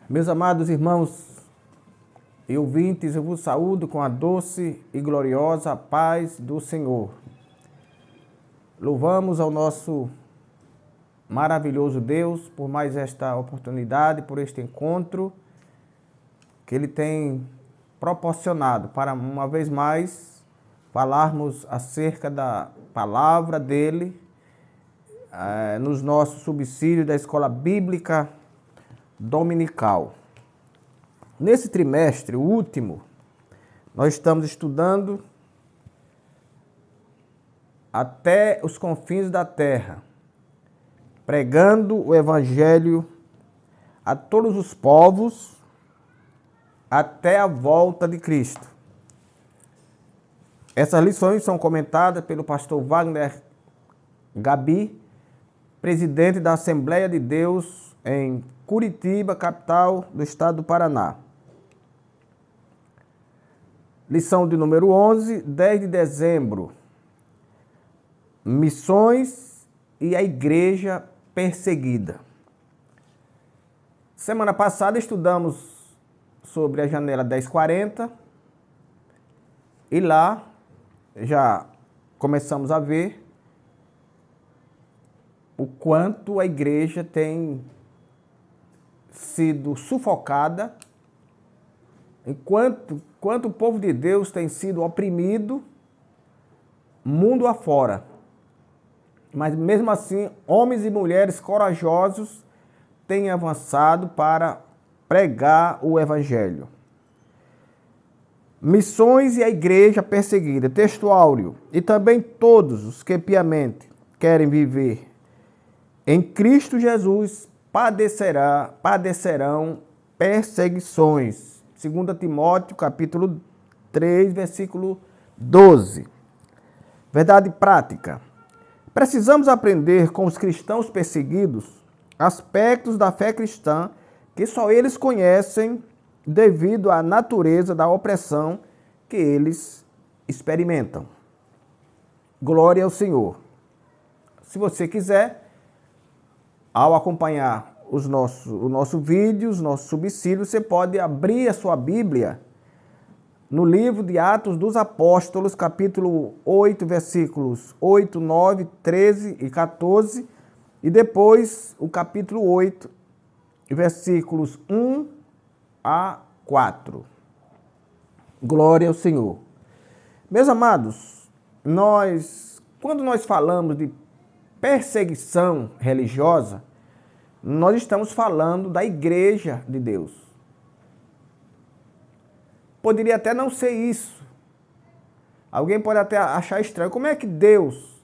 Meus amados irmãos e ouvintes, eu vos saúdo com a doce e gloriosa paz do Senhor. Louvamos ao nosso maravilhoso Deus por mais esta oportunidade, por este encontro que Ele tem proporcionado para, uma vez mais, falarmos acerca da palavra dEle nos nossos subsídios da Escola Bíblica Dominical. Nesse trimestre, o último, nós estamos estudando até os confins da terra, pregando o Evangelho a todos os povos até a volta de Cristo. Essas lições são comentadas pelo pastor Wagner Gabi, presidente da Assembleia de Deus em Curitiba, capital do estado do Paraná. Lição de número 11, 10 de dezembro. Missões e a igreja perseguida. Semana passada estudamos sobre a janela 1040 e lá já começamos a ver o quanto a igreja tem sido sufocada, enquanto o povo de Deus tem sido oprimido mundo afora. Mas mesmo assim, homens e mulheres corajosos têm avançado para pregar o Evangelho. Missões e a igreja perseguida, texto áureo. E também todos os que piamente querem viver em Cristo Jesus padecerão perseguições. 2 Timóteo, capítulo 3, versículo 12. Verdade prática. Precisamos aprender com os cristãos perseguidos aspectos da fé cristã que só eles conhecem devido à natureza da opressão que eles experimentam. Glória ao Senhor. Se você quiser, ao acompanhar o nosso vídeo, os nossos subsídios, você pode abrir a sua Bíblia no livro de Atos dos Apóstolos, capítulo 8, versículos 8, 9, 13 e 14, e depois o capítulo 8, versículos 1 a 4. Glória ao Senhor. Meus amados, quando nós falamos de perseguição religiosa, nós estamos falando da igreja de Deus. Poderia até não ser isso. Alguém pode até achar estranho. Como é que Deus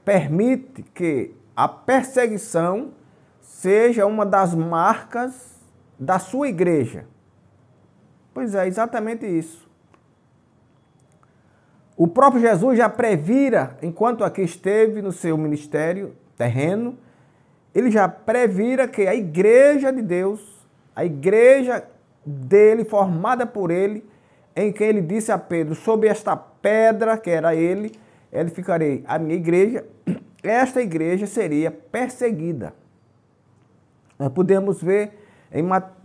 permite que a perseguição seja uma das marcas da sua igreja? Pois é, exatamente isso. O próprio Jesus já previra, enquanto aqui esteve no seu ministério terreno, ele já previra que a igreja de Deus, a igreja dele, formada por ele, em que ele disse a Pedro, sob esta pedra, que era ele edificarei a minha igreja, esta igreja seria perseguida. Nós podemos ver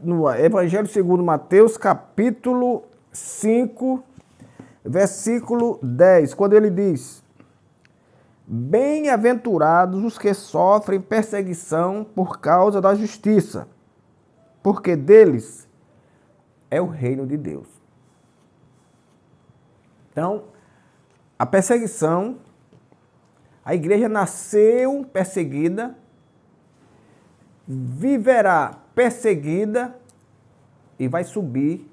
no Evangelho segundo Mateus, capítulo 5, versículo 10, quando ele diz: bem-aventurados os que sofrem perseguição por causa da justiça, porque deles é o reino de Deus. Então, a perseguição, a igreja nasceu perseguida, viverá perseguida e vai subir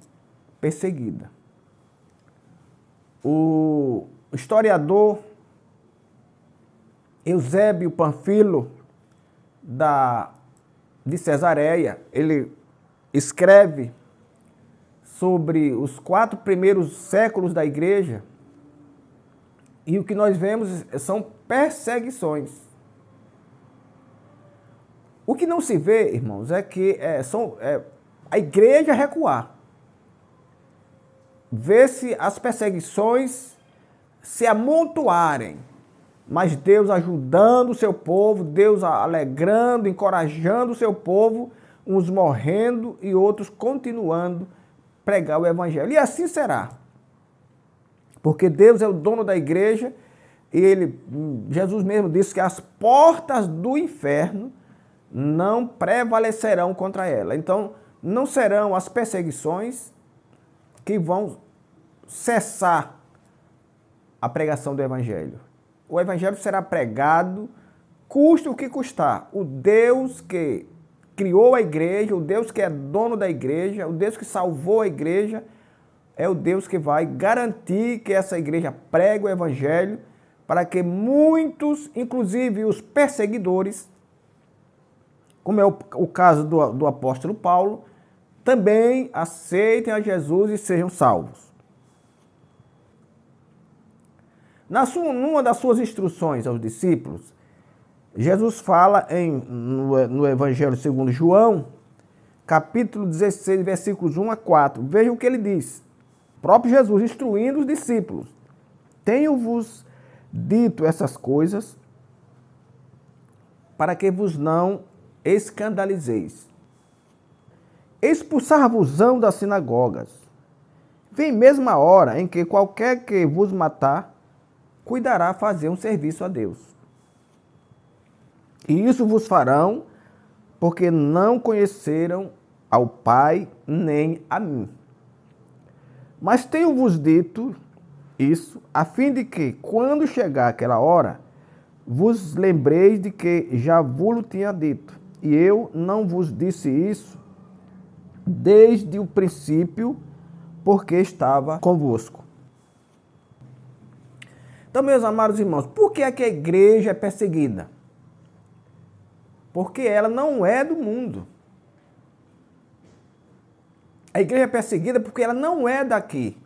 perseguida. O historiador Eusébio Panfilo, de Cesareia, ele escreve sobre os 4 primeiros séculos da igreja, e o que nós vemos são perseguições. O que não se vê, irmãos, é que a igreja recuar. Vê-se as perseguições se amontoarem, mas Deus ajudando o seu povo, Deus alegrando, encorajando o seu povo, uns morrendo e outros continuando a pregar o evangelho. E assim será. Porque Deus é o dono da igreja e Jesus mesmo disse que as portas do inferno não prevalecerão contra ela. Então, não serão as perseguições que vão cessar a pregação do evangelho. O evangelho será pregado, custe o que custar. O Deus que criou a igreja, o Deus que é dono da igreja, o Deus que salvou a igreja, é o Deus que vai garantir que essa igreja pregue o evangelho para que muitos, inclusive os perseguidores, como é o caso do apóstolo Paulo, também aceitem a Jesus e sejam salvos. Numa das suas instruções aos discípulos, Jesus fala no Evangelho segundo João, capítulo 16, versículos 1 a 4. Veja o que ele diz. O próprio Jesus instruindo os discípulos. Tenho-vos dito essas coisas para que vos não escandalizeis. Expulsar-vos-ão das sinagogas. Vem mesmo a hora em que qualquer que vos matar, cuidará fazer um serviço a Deus. E isso vos farão, porque não conheceram ao Pai nem a mim. Mas tenho-vos dito isso, a fim de que, quando chegar aquela hora, vos lembreis de que já vos tinha dito. E eu não vos disse isso desde o princípio, porque estava convosco. Então, meus amados irmãos, por que é que a igreja é perseguida? Porque ela não é do mundo. A igreja é perseguida porque ela não é daqui.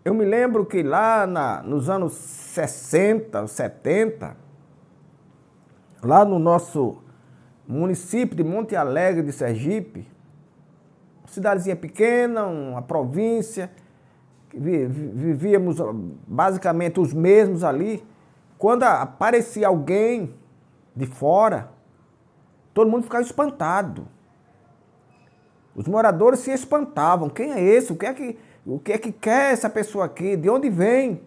Eu me lembro que lá nos anos 60, 70, lá no nosso município de Monte Alegre de Sergipe, cidadezinha pequena, uma província, vivíamos basicamente os mesmos ali. Quando aparecia alguém de fora, todo mundo ficava espantado. Os moradores se espantavam. Quem é esse? O que é que quer essa pessoa aqui? De onde vem?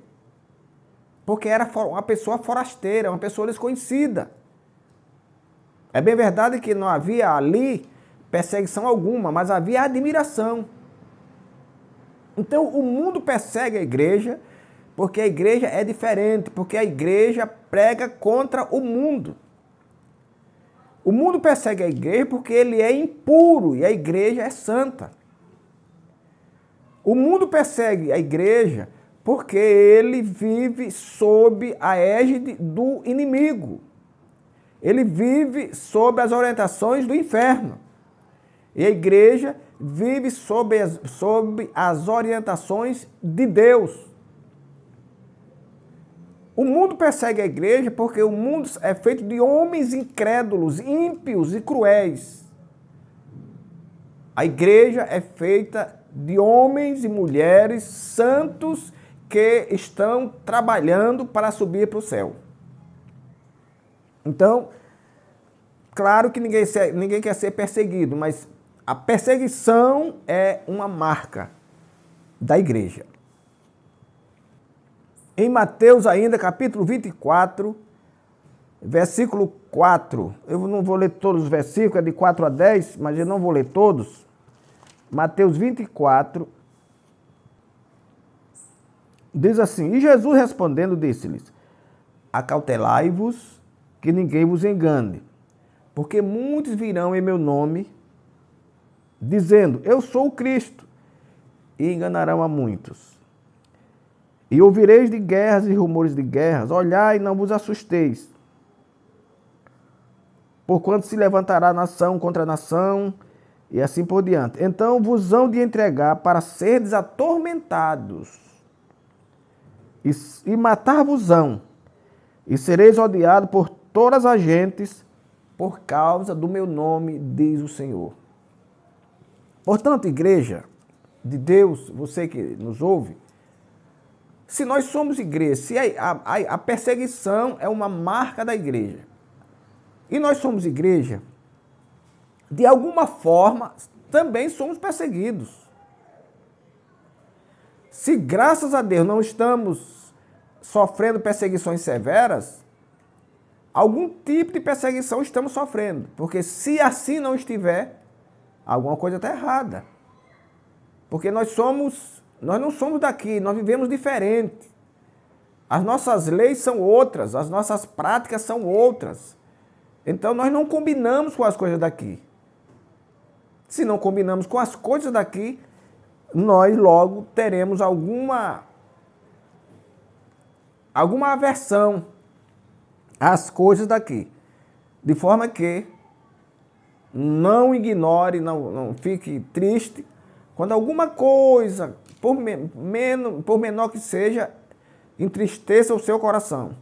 Porque era uma pessoa forasteira, uma pessoa desconhecida. É bem verdade que não havia ali perseguição alguma, mas havia admiração. Então o mundo persegue a igreja porque a igreja é diferente, porque a igreja prega contra o mundo. O mundo persegue a igreja porque ele é impuro e a igreja é santa. O mundo persegue a igreja porque ele vive sob a égide do inimigo. Ele vive sob as orientações do inferno. E a igreja vive sob as orientações de Deus. O mundo persegue a igreja porque o mundo é feito de homens incrédulos, ímpios e cruéis. A igreja é feita de homens e mulheres santos que estão trabalhando para subir para o céu. Então, claro que ninguém quer ser perseguido, mas a perseguição é uma marca da igreja. Em Mateus ainda, capítulo 24, versículo 4. Eu não vou ler todos os versículos, é de 4 a 10, mas eu não vou ler todos. Mateus 24, diz assim: E Jesus respondendo disse-lhes: Acautelai-vos, que ninguém vos engane, porque muitos virão em meu nome, dizendo, eu sou o Cristo, e enganarão a muitos. E ouvireis de guerras e rumores de guerras, olhai e não vos assusteis. Porquanto se levantará nação contra nação, e assim por diante. Então vos hão de entregar para serdes atormentados, e matar-vos-ão, e sereis odiados por todas as gentes, por causa do meu nome, diz o Senhor. Portanto, igreja de Deus, você que nos ouve, se nós somos igreja, se a perseguição é uma marca da igreja, e nós somos igreja, de alguma forma, também somos perseguidos. Se graças a Deus não estamos sofrendo perseguições severas, algum tipo de perseguição estamos sofrendo. Porque se assim não estiver, alguma coisa está errada. Porque nós não somos daqui, nós vivemos diferente. As nossas leis são outras, as nossas práticas são outras. Então nós não combinamos com as coisas daqui. Se não combinamos com as coisas daqui, nós logo teremos alguma aversão às coisas daqui. De forma que não ignore, não fique triste quando alguma coisa, por menor que seja, entristeça o seu coração.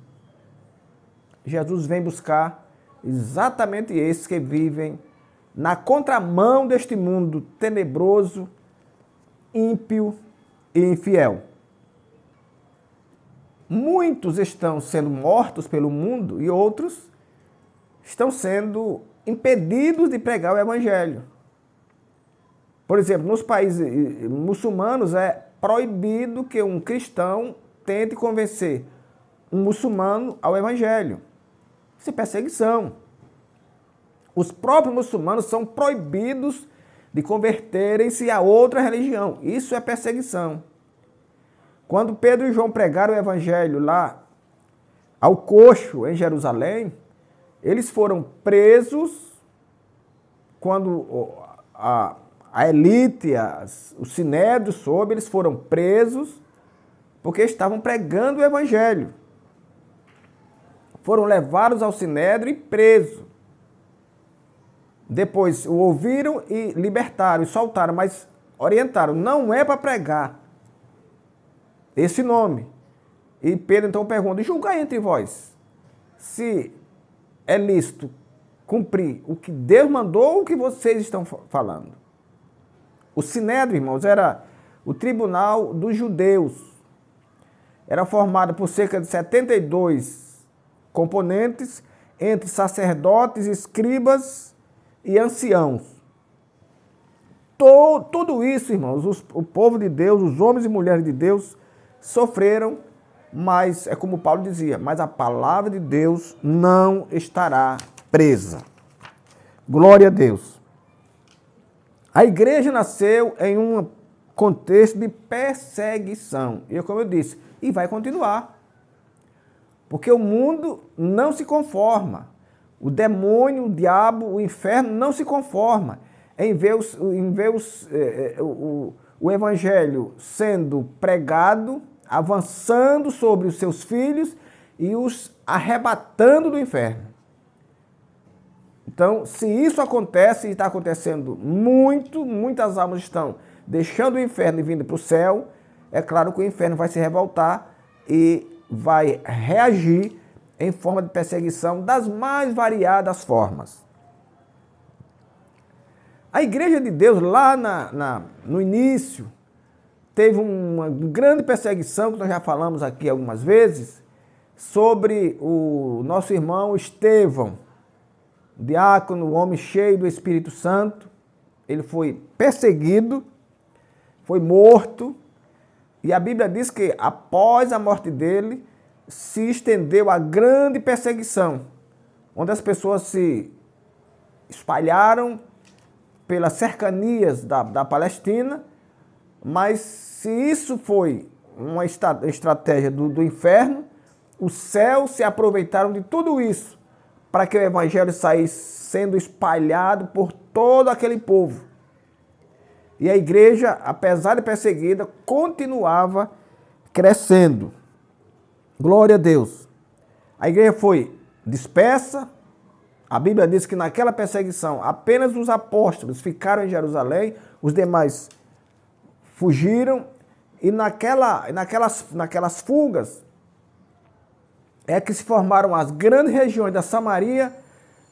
Jesus vem buscar exatamente esses que vivem na contramão deste mundo tenebroso, ímpio e infiel. Muitos estão sendo mortos pelo mundo e outros estão sendo impedidos de pregar o evangelho. Por exemplo, nos países muçulmanos é proibido que um cristão tente convencer um muçulmano ao evangelho. Isso é perseguição. Os próprios muçulmanos são proibidos de converterem-se a outra religião. Isso é perseguição. Quando Pedro e João pregaram o evangelho lá ao coxo em Jerusalém, eles foram presos quando a elite, o sinédrio soube, eles foram presos porque estavam pregando o evangelho. Foram levados ao sinédrio e presos. Depois o ouviram e libertaram, e soltaram, mas orientaram, não é para pregar esse nome. E Pedro então pergunta, julgai entre vós, se é lícito cumprir o que Deus mandou ou o que vocês estão falando. O sinédrio, irmãos, era o tribunal dos judeus. Era formado por cerca de 72 componentes, entre sacerdotes, escribas e anciãos. Tudo isso, irmãos, o povo de Deus, os homens e mulheres de Deus, sofreram, mas é como Paulo dizia, mas a palavra de Deus não estará presa. Glória a Deus. A igreja nasceu em um contexto de perseguição. E como eu disse, e vai continuar. Porque o mundo não se conforma. O demônio, o diabo, o inferno não se conforma em ver o evangelho sendo pregado, avançando sobre os seus filhos e os arrebatando do inferno. Então, se isso acontece, e está acontecendo muitas almas estão deixando o inferno e vindo para o céu, é claro que o inferno vai se revoltar e vai reagir em forma de perseguição das mais variadas formas. A igreja de Deus, lá no início, teve uma grande perseguição, que nós já falamos aqui algumas vezes, sobre o nosso irmão Estevão, diácono, homem cheio do Espírito Santo. Ele foi perseguido, foi morto, e a Bíblia diz que após a morte dele, se estendeu a grande perseguição, onde as pessoas se espalharam pelas cercanias da Palestina, mas se isso foi uma estratégia do inferno, os céus se aproveitaram de tudo isso para que o evangelho saísse sendo espalhado por todo aquele povo. E a igreja, apesar de perseguida, continuava crescendo. Glória a Deus. A igreja foi dispersa. A Bíblia diz que naquela perseguição apenas os apóstolos ficaram em Jerusalém, os demais fugiram, e naquelas fugas é que se formaram as grandes regiões da Samaria,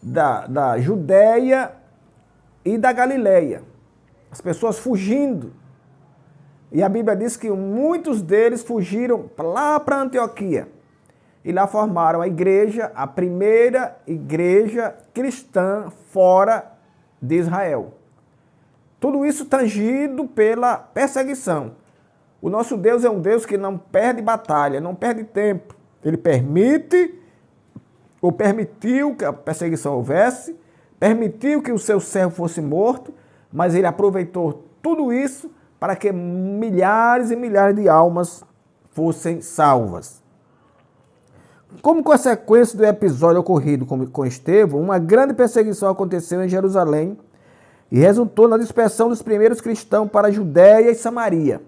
da Judéia e da Galileia. As pessoas fugindo. E a Bíblia diz que muitos deles fugiram lá para Antioquia. E lá formaram a igreja, a primeira igreja cristã fora de Israel. Tudo isso tangido pela perseguição. O nosso Deus é um Deus que não perde batalha, não perde tempo. Ele permite ou permitiu que a perseguição houvesse, permitiu que o seu servo fosse morto, mas ele aproveitou tudo isso para que milhares e milhares de almas fossem salvas. Como consequência do episódio ocorrido com Estevão, uma grande perseguição aconteceu em Jerusalém e resultou na dispersão dos primeiros cristãos para a Judéia e Samaria.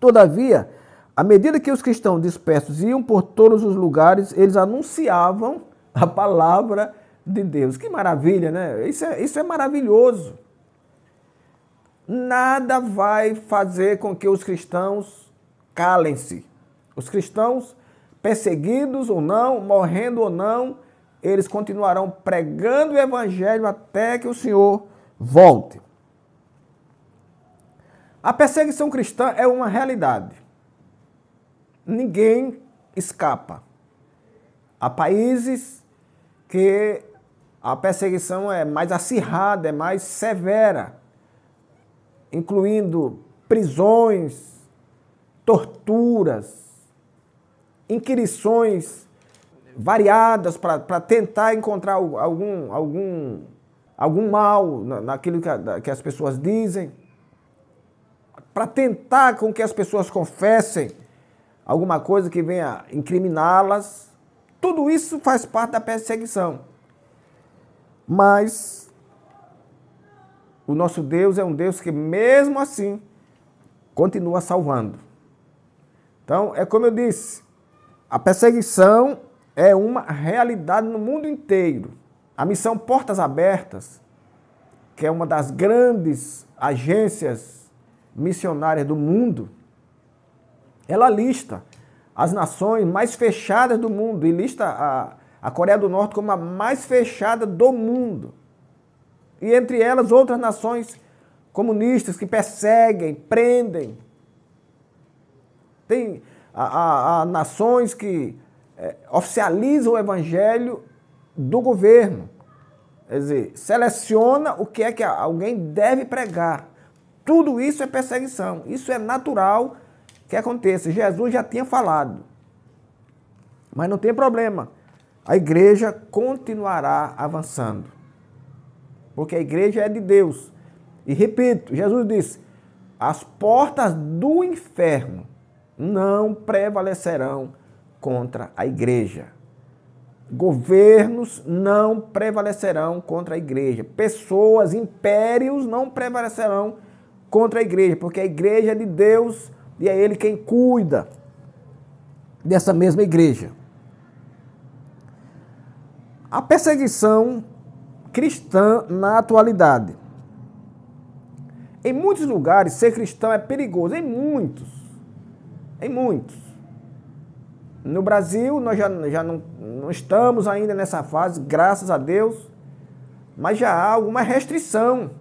Todavia, à medida que os cristãos dispersos iam por todos os lugares, eles anunciavam a palavra de Deus. Que maravilha, né? Isso é maravilhoso. Nada vai fazer com que os cristãos calem-se. Os cristãos, perseguidos ou não, morrendo ou não, eles continuarão pregando o evangelho até que o Senhor volte. A perseguição cristã é uma realidade. Ninguém escapa. Há países que a perseguição é mais acirrada, é mais severa, incluindo prisões, torturas, inquirições variadas para tentar encontrar algum mal naquilo que as pessoas dizem, para tentar com que as pessoas confessem alguma coisa que venha incriminá-las. Tudo isso faz parte da perseguição. Mas o nosso Deus é um Deus que, mesmo assim, continua salvando. Então, é como eu disse, a perseguição é uma realidade no mundo inteiro. A missão Portas Abertas, que é uma das grandes agências missionárias do mundo, ela lista as nações mais fechadas do mundo e lista a Coreia do Norte como a mais fechada do mundo. E entre elas outras nações comunistas que perseguem, prendem. Tem nações que oficializam o evangelho do governo. Quer dizer, seleciona o que é que alguém deve pregar. Tudo isso é perseguição. Isso é natural que aconteça. Jesus já tinha falado. Mas não tem problema. A igreja continuará avançando. Porque a igreja é de Deus. E repito, Jesus disse, as portas do inferno não prevalecerão contra a igreja. Governos não prevalecerão contra a igreja. Pessoas, impérios não prevalecerão contra a igreja, porque a igreja é de Deus e é Ele quem cuida dessa mesma igreja. A perseguição cristã na atualidade. Em muitos lugares, ser cristão é perigoso. Em muitos. No Brasil, nós já não estamos ainda nessa fase, graças a Deus, mas já há alguma restrição.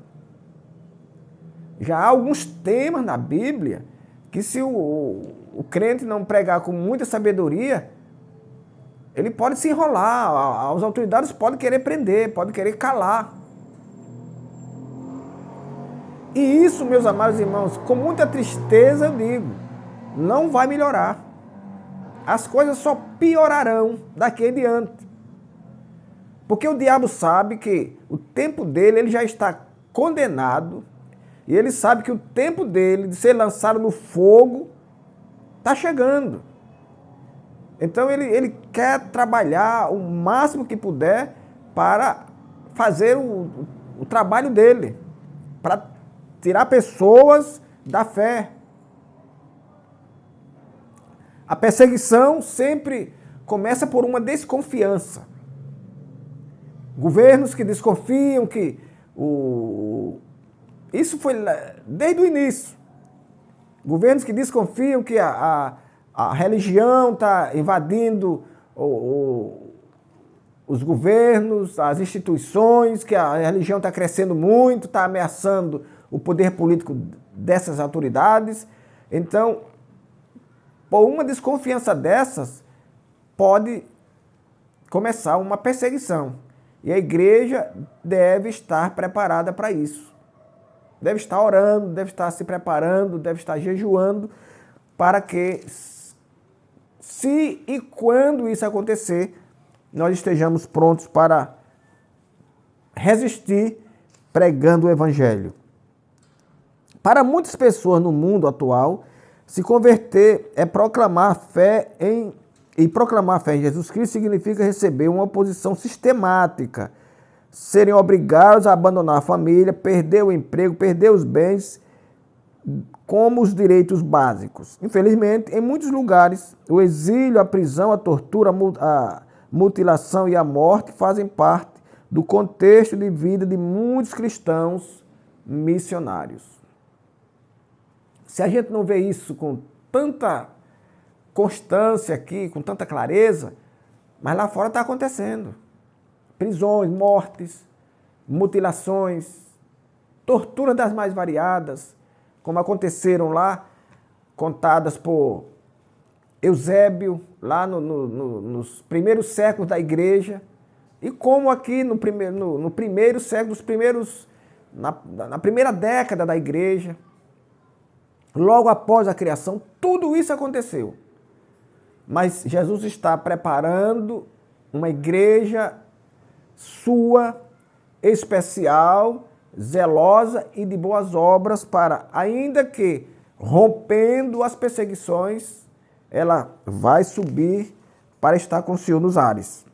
Já há alguns temas na Bíblia que se o crente não pregar com muita sabedoria, ele pode se enrolar, as autoridades podem querer prender, podem querer calar. E isso, meus amados irmãos, com muita tristeza eu digo, não vai melhorar. As coisas só piorarão daqui em diante. Porque o diabo sabe que o tempo dele, ele já está condenado, e ele sabe que o tempo dele de ser lançado no fogo está chegando. Então ele quer trabalhar o máximo que puder para fazer o trabalho dele, para tirar pessoas da fé. A perseguição sempre começa por uma desconfiança. Governos que desconfiam que isso foi desde o início. Governos que desconfiam que a religião está invadindo os governos, as instituições, que a religião está crescendo muito, está ameaçando o poder político dessas autoridades. Então, por uma desconfiança dessas, pode começar uma perseguição. E a igreja deve estar preparada para isso. Deve estar orando, deve estar se preparando, deve estar jejuando, para que, se e quando isso acontecer, nós estejamos prontos para resistir pregando o Evangelho. Para muitas pessoas no mundo atual, se converter é proclamar a fé em Jesus Cristo significa receber uma oposição sistemática, serem obrigados a abandonar a família, perder o emprego, perder os bens, como os direitos básicos. Infelizmente, em muitos lugares, o exílio, a prisão, a tortura, a mutilação e a morte fazem parte do contexto de vida de muitos cristãos missionários. Se a gente não vê isso com tanta constância aqui, com tanta clareza, mas lá fora está acontecendo. Prisões, mortes, mutilações, torturas das mais variadas, como aconteceram lá, contadas por Eusébio, lá nos primeiros séculos da igreja, e como aqui no primeiro século, na primeira década da igreja, logo após a criação, tudo isso aconteceu. Mas Jesus está preparando uma igreja sua, especial, zelosa e de boas obras para, ainda que rompendo as perseguições, ela vai subir para estar com o Senhor nos ares.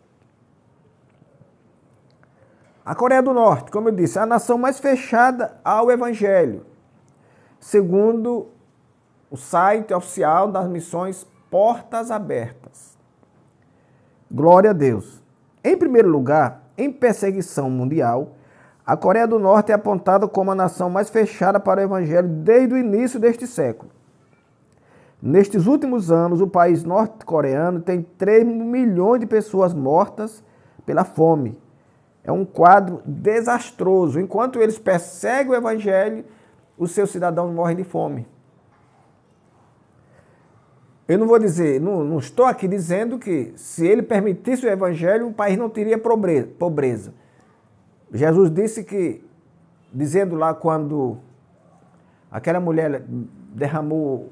A Coreia do Norte, como eu disse, é a nação mais fechada ao Evangelho, segundo o site oficial das missões Portas Abertas. Glória a Deus. Em primeiro lugar, em perseguição mundial, a Coreia do Norte é apontada como a nação mais fechada para o Evangelho desde o início deste século. Nestes últimos anos, o país norte-coreano tem 3 milhões de pessoas mortas pela fome. É um quadro desastroso. Enquanto eles perseguem o Evangelho, os seus cidadãos morrem de fome. Eu não vou dizer, não estou aqui dizendo que se ele permitisse o Evangelho, o país não teria pobreza. Jesus disse que, dizendo lá quando aquela mulher derramou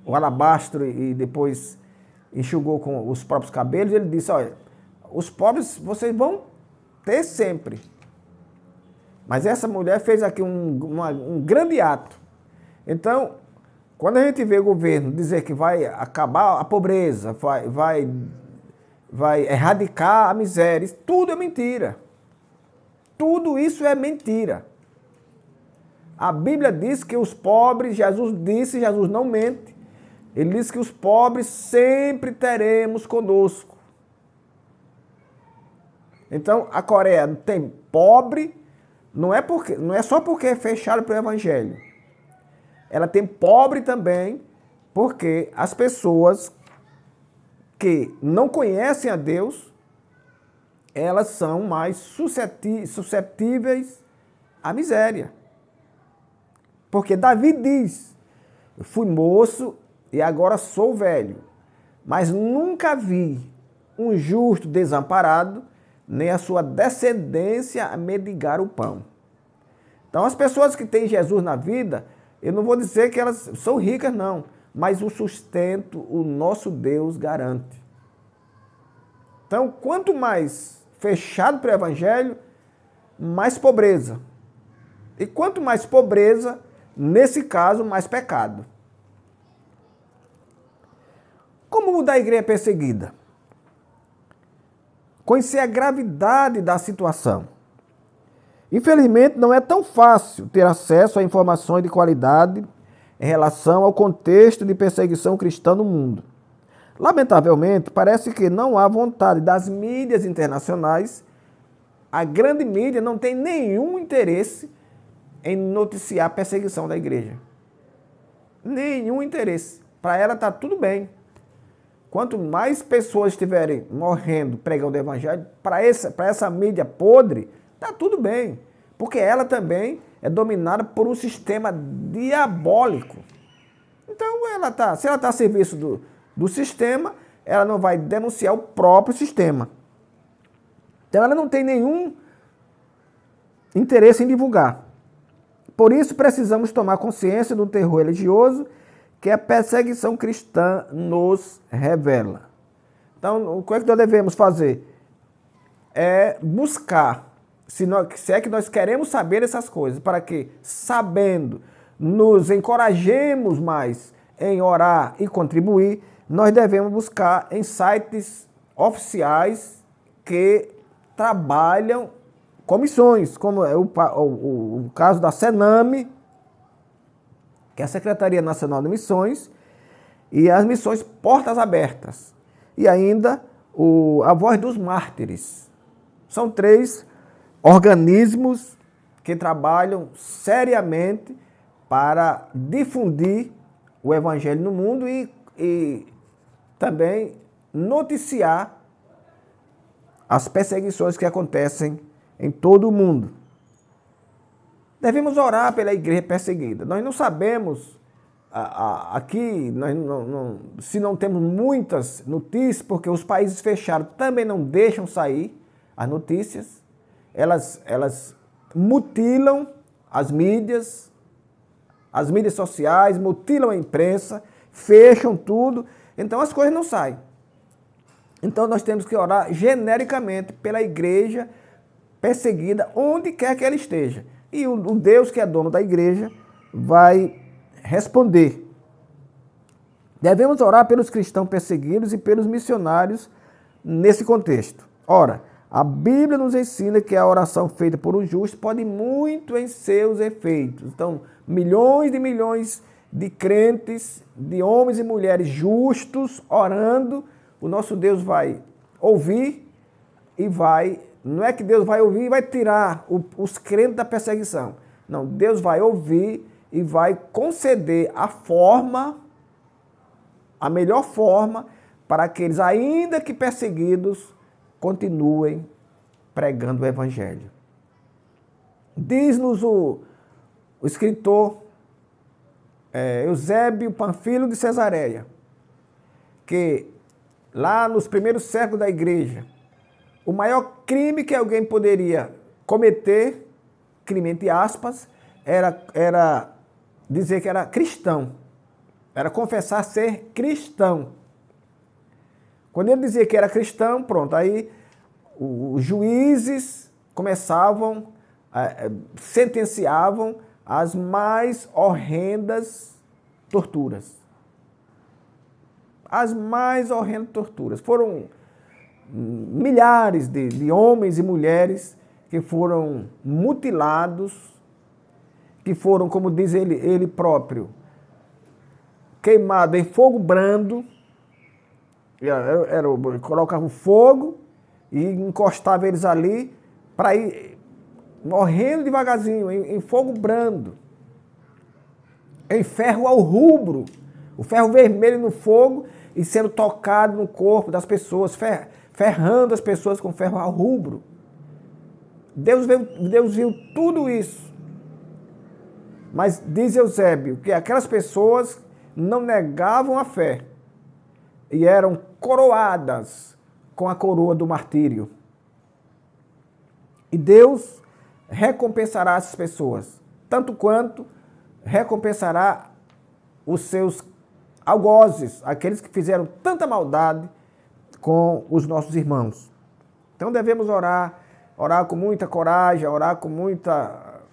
o alabastro e depois enxugou com os próprios cabelos, ele disse, olha, os pobres vocês vão ter sempre. Mas essa mulher fez aqui um grande ato. Então, quando a gente vê o governo dizer que vai acabar a pobreza, vai erradicar a miséria, isso tudo é mentira. Tudo isso é mentira. A Bíblia diz que os pobres, Jesus não mente, ele diz que os pobres sempre teremos conosco. Então, a Coreia tem pobre, não é só porque é fechado para o Evangelho. Ela tem pobre também porque as pessoas que não conhecem a Deus, elas são mais suscetíveis à miséria. Porque Davi diz, eu fui moço e agora sou velho, mas nunca vi um justo desamparado, nem a sua descendência a mendigar o pão. Então as pessoas que têm Jesus na vida, eu não vou dizer que elas são ricas não, mas o sustento o nosso Deus garante. Então quanto mais fechado para o Evangelho, mais pobreza. E quanto mais pobreza, nesse caso, mais pecado. Como mudar a igreja perseguida? Conhecer a gravidade da situação. Infelizmente, não é tão fácil ter acesso a informações de qualidade em relação ao contexto de perseguição cristã no mundo. Lamentavelmente, parece que não há vontade das mídias internacionais. A grande mídia não tem nenhum interesse em noticiar a perseguição da igreja. Nenhum interesse. Para ela está tudo bem. Quanto mais pessoas estiverem morrendo pregando o Evangelho, para essa mídia podre, está tudo bem. Porque ela também é dominada por um sistema diabólico. Então, se ela está a serviço do sistema, ela não vai denunciar o próprio sistema. Então ela não tem nenhum interesse em divulgar. Por isso precisamos tomar consciência do terror religioso que a perseguição cristã nos revela. Então, o que é que nós devemos fazer? É buscar, se é que nós queremos saber essas coisas, para que, sabendo, nos encorajemos mais em orar e contribuir, nós devemos buscar em sites oficiais que trabalham com missões, como é o caso da Sename, que é a Secretaria Nacional de Missões, e as missões Portas Abertas, e ainda a Voz dos Mártires. São 3 organismos que trabalham seriamente para difundir o Evangelho no mundo e também noticiar as perseguições que acontecem em todo o mundo. Devemos orar pela igreja perseguida. Nós não sabemos aqui, se não temos muitas notícias, porque os países fechados também não deixam sair as notícias. Elas mutilam as mídias sociais, mutilam a imprensa, fecham tudo, então as coisas não saem. Então nós temos que orar genericamente pela igreja perseguida, onde quer que ela esteja. E o Deus que é dono da igreja vai responder. Devemos orar pelos cristãos perseguidos e pelos missionários nesse contexto. Ora, a Bíblia nos ensina que a oração feita por um justo pode muito em seus efeitos. Então, milhões de crentes, de homens e mulheres justos orando, o nosso Deus vai ouvir e não é que Deus vai ouvir e vai tirar os crentes da perseguição. Não, Deus vai ouvir e vai conceder a melhor forma para que eles, ainda que perseguidos, continuem pregando o Evangelho. Diz-nos o escritor Eusébio Panfilo de Cesareia, que lá nos primeiros séculos da igreja, o maior crime que alguém poderia cometer, crime entre aspas, era dizer que era cristão, era confessar ser cristão. Quando ele dizia que era cristão, pronto, aí os juízes sentenciavam as mais horrendas torturas. As mais horrendas torturas. Foram milhares de homens e mulheres que foram mutilados, que foram, como diz ele próprio, queimados em fogo brando. Colocava o fogo e encostava eles ali para ir morrendo devagarzinho, em fogo brando, em ferro ao rubro, o ferro vermelho no fogo e sendo tocado no corpo das pessoas, ferrando as pessoas com ferro ao rubro. Deus viu tudo isso. Mas diz Eusébio que aquelas pessoas não negavam a fé e eram coroadas com a coroa do martírio. E Deus recompensará essas pessoas, tanto quanto recompensará os seus algozes, aqueles que fizeram tanta maldade com os nossos irmãos. Então devemos orar com muita coragem, orar com muita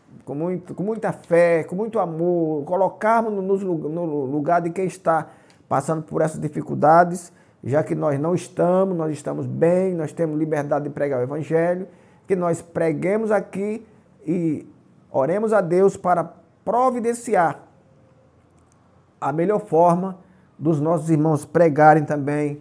fé, com muito amor, colocarmos no lugar de quem está passando por essas dificuldades, já que nós estamos bem, nós temos liberdade de pregar o Evangelho, que nós preguemos aqui e oremos a Deus para providenciar a melhor forma dos nossos irmãos pregarem também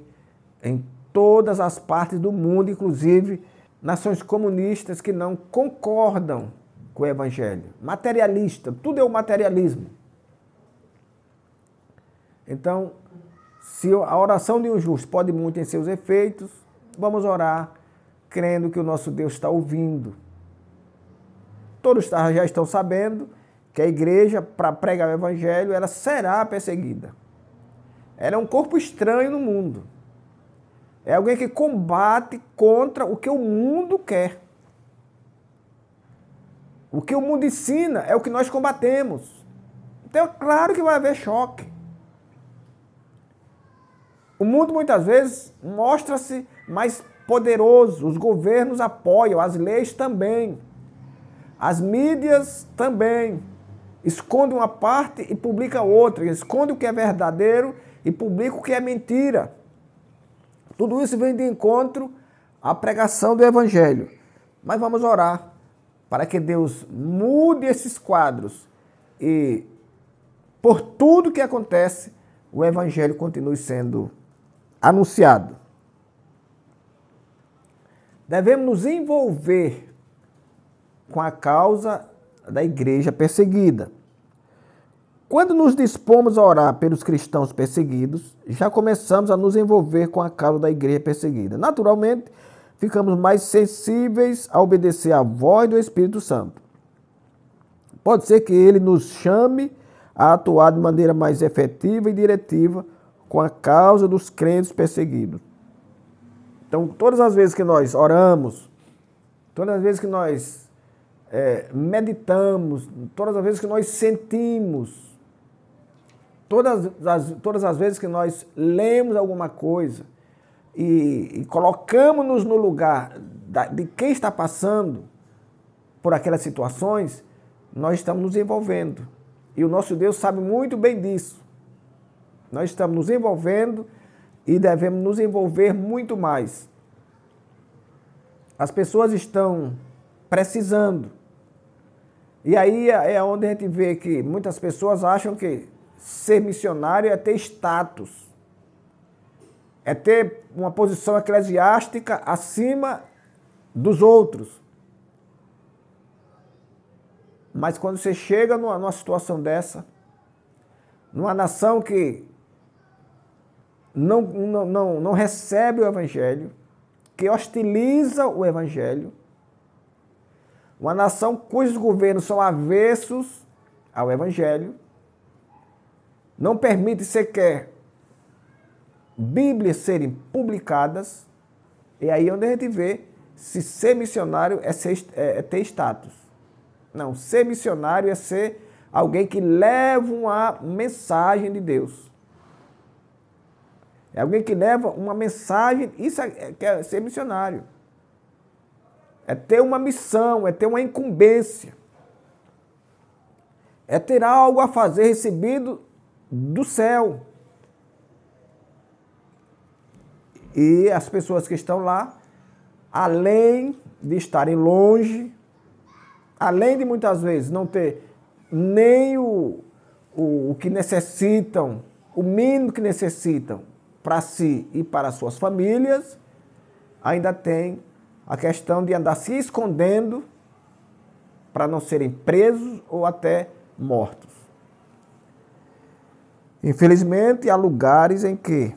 em todas as partes do mundo, inclusive nações comunistas que não concordam com o Evangelho. Materialista, tudo é o materialismo. Então, se a oração de um justo pode muito em seus efeitos, vamos orar crendo que o nosso Deus está ouvindo. Todos já estão sabendo que a igreja, para pregar o Evangelho, ela será perseguida. Ela é um corpo estranho no mundo. É alguém que combate contra o que o mundo quer. O que o mundo ensina é o que nós combatemos. Então, é claro que vai haver choque. O mundo, muitas vezes, mostra-se mais poderoso. Os governos apoiam, as leis também. As mídias também. Esconde uma parte e publica outra. Esconde o que é verdadeiro e publica o que é mentira. Tudo isso vem de encontro à pregação do Evangelho. Mas vamos orar para que Deus mude esses quadros e, por tudo que acontece, o Evangelho continue sendo anunciado. Devemos nos envolver com a causa da igreja perseguida. Quando nos dispomos a orar pelos cristãos perseguidos, já começamos a nos envolver com a causa da igreja perseguida. Naturalmente, ficamos mais sensíveis a obedecer à voz do Espírito Santo. Pode ser que ele nos chame a atuar de maneira mais efetiva e diretiva com a causa dos crentes perseguidos. Então, todas as vezes que nós oramos, todas as vezes que nós meditamos, todas as vezes que nós sentimos, todas as vezes que nós lemos alguma coisa e colocamos-nos no lugar de quem está passando por aquelas situações, nós estamos nos envolvendo. E o nosso Deus sabe muito bem disso. Nós estamos nos envolvendo e devemos nos envolver muito mais. As pessoas estão precisando. E aí é onde a gente vê que muitas pessoas acham que ser missionário é ter status, é ter uma posição eclesiástica acima dos outros. Mas quando você chega numa situação dessa, numa nação que não recebe o Evangelho, que hostiliza o Evangelho, uma nação cujos governos são avessos ao Evangelho, não permite sequer Bíblias serem publicadas, e aí onde a gente vê se ser missionário é ter status. Não, ser missionário é ser alguém que leva uma mensagem de Deus. É alguém que leva uma mensagem, isso é ser missionário. É ter uma missão, é ter uma incumbência. É ter algo a fazer recebido do céu. E as pessoas que estão lá, além de estarem longe, além de muitas vezes não ter nem o que necessitam, o mínimo que necessitam para si e para suas famílias, ainda tem a questão de andar se escondendo para não serem presos ou até mortos. Infelizmente, há lugares em que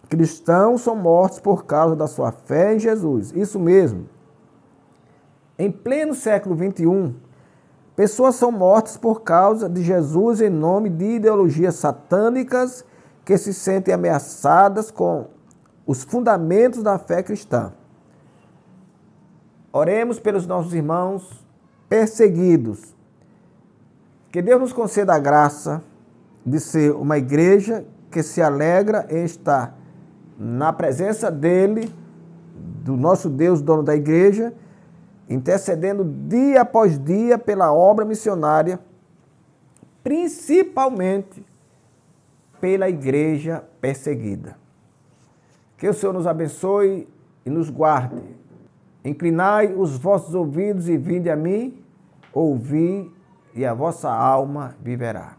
cristãos são mortos por causa da sua fé em Jesus. Isso mesmo. Em pleno século XXI, pessoas são mortas por causa de Jesus em nome de ideologias satânicas que se sentem ameaçadas com os fundamentos da fé cristã. Oremos pelos nossos irmãos perseguidos. Que Deus nos conceda a graça de ser uma igreja que se alegra em estar na presença dele, do nosso Deus, dono da igreja, intercedendo dia após dia pela obra missionária, principalmente pela igreja perseguida. Que o Senhor nos abençoe e nos guarde. Inclinai os vossos ouvidos e vinde a mim, ouvi, e a vossa alma viverá.